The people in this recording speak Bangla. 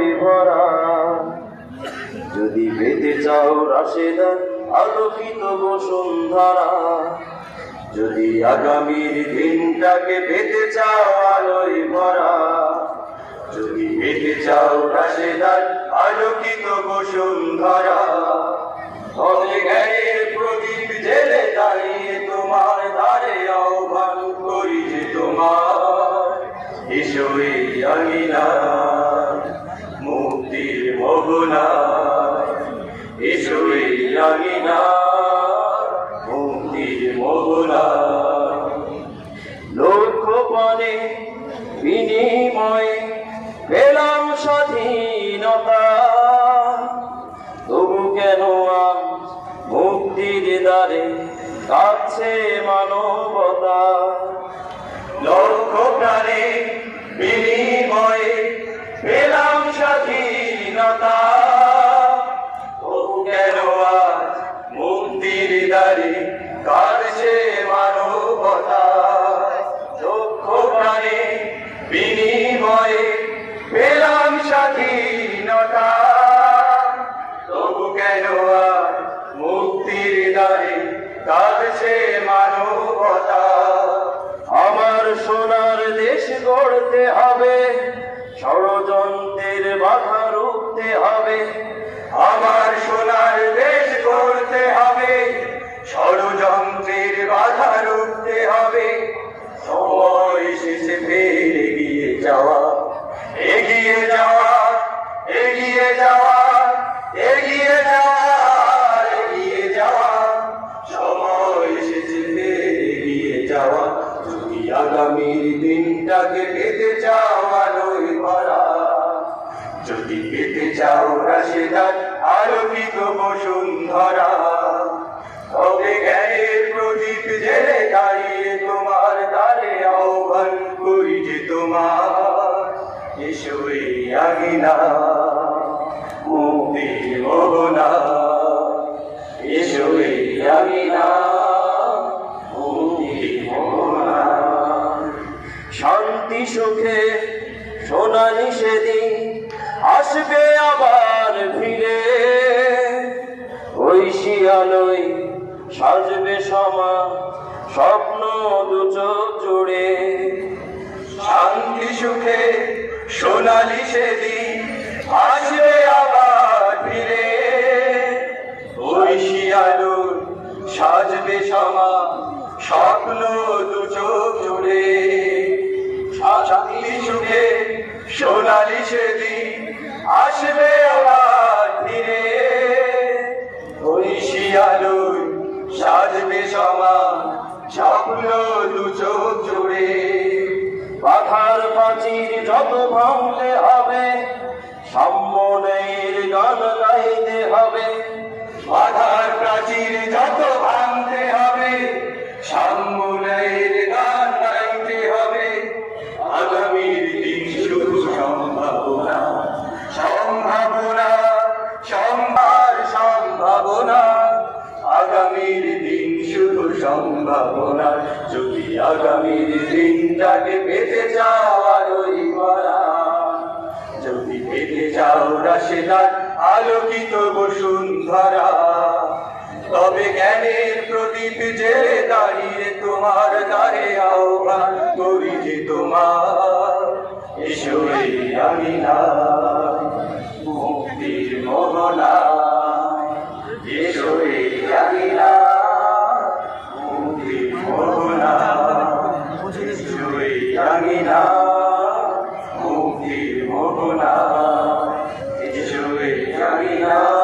আলোয় ভরা। যদি পেতে চাও রাশেদার আলোকিত বসুন্ধরা, যদি আগামীর দিনটাকে পেতে চাও আলোয় ভরা, যদি পেতে চাও রাশেদার আলোকিত বসুন্ধরা, তবে জ্ঞানের প্রদীপ জেলে দাঁড়িয়ে তোমার দ্বারে আহ্বান করি যে তোমার, এসো এই আঙিনায় মুক্তির মোহনায়, এসো এই আঙিনায় মুক্তির মোহনায়। লক্ষ্যপানে বিনিময়ে পেলাম স্বাধীনতা, তবু কেন আজ মুক্তির দ্বারে কাছে মানবতা। লক্ষ প্রাণে বিনিময়ে পেলাম স্বাধীনতা, তবু কেন আজ মুক্তির দ্বারে কাছে মানবতা। লক্ষ প্রাণে বিনিময়ে পেলাম স্বাধীনতা, তবু কেন আজ মুক্তির দ্বারে কাছে মানবতা। আমার সোনার দেশ গড়তে হবে, ষড়যন্ত্রের বাধা রুখতে হবে। আমার সোনার দেশ গড়তে হবে, ষড়যন্ত্রের বাধা রুখতে হবে। সময় শেষে ফের এগিয়ে যাওয়া, এগিয়ে যাওয়া, এগিয়ে যাওয়া, এগিয়ে যাওয়া, এগিয়ে যাওয়া। সময় শেষে ফের এগিয়ে যাওয়া। যদি আগামীর দিনটাকে পেতে চাও আলোয় ভরা, যদি পেতে চাও রাশেদার আলোকিত বসুন্ধরা, তবে জ্ঞানের প্রদীপ জেলে দাঁড়িয়ে তোমার দ্বারে আহ্বান করি যে তোমার, এসো এই আঙিনায় মুক্তির মোহনায়, এসো এই আঙিনায় মুক্তির মোহনায়। শান্তি সুখে সোনালি সেদিন আসবে আবার ফিরে, ঐশী আলোয় সাজবে সমাজ স্বপ্ন দু চোখ জুড়ে। শান্তি সুখে সোনালি সেদিন আসবে আবার ফিরে, ঐশী আলোয় সাজবে সমাজ স্বপ্ন দু চোখ জুড়ে। শান্তি সুখে সোনালি সেদিন আসবে আবার ফিরে, ঐশী আলোয় সাজবে সমাজ স্বপ্ন দু চোখ জুড়ে। বাধার প্রাচীর যত ভাঙতে হবে, সাম্যের গান গাইতে হবে। বাধার প্রাচীর যত ভাঙতে হবে, সাম্যের গান গাইতে হবে। আগামীর দিন শুধু সম্ভাবনা, সম্ভাবনা, সম্ভার সম্ভাবনা। আগামীর দিন শুধু সম্ভাবনা। যদি আগামীর দিনটাকে পেতে চাও আলোয় ভরা, যদি পেতে চাও রাশেদার আলোকিত বসুন্ধরা, তবে জ্ঞানের প্রদীপ জেলে দাঁড়িয়ে তোমার দ্বারে আহ্বান করি যে তোমার, এসো এই আঙিনায় মুক্তির মোহনায়, এসো এই আঙিনায় মুক্তির মোহনায়, এসো এই আঙিনায় মুক্তির মোহনায়, এসো এই আঙিনায়।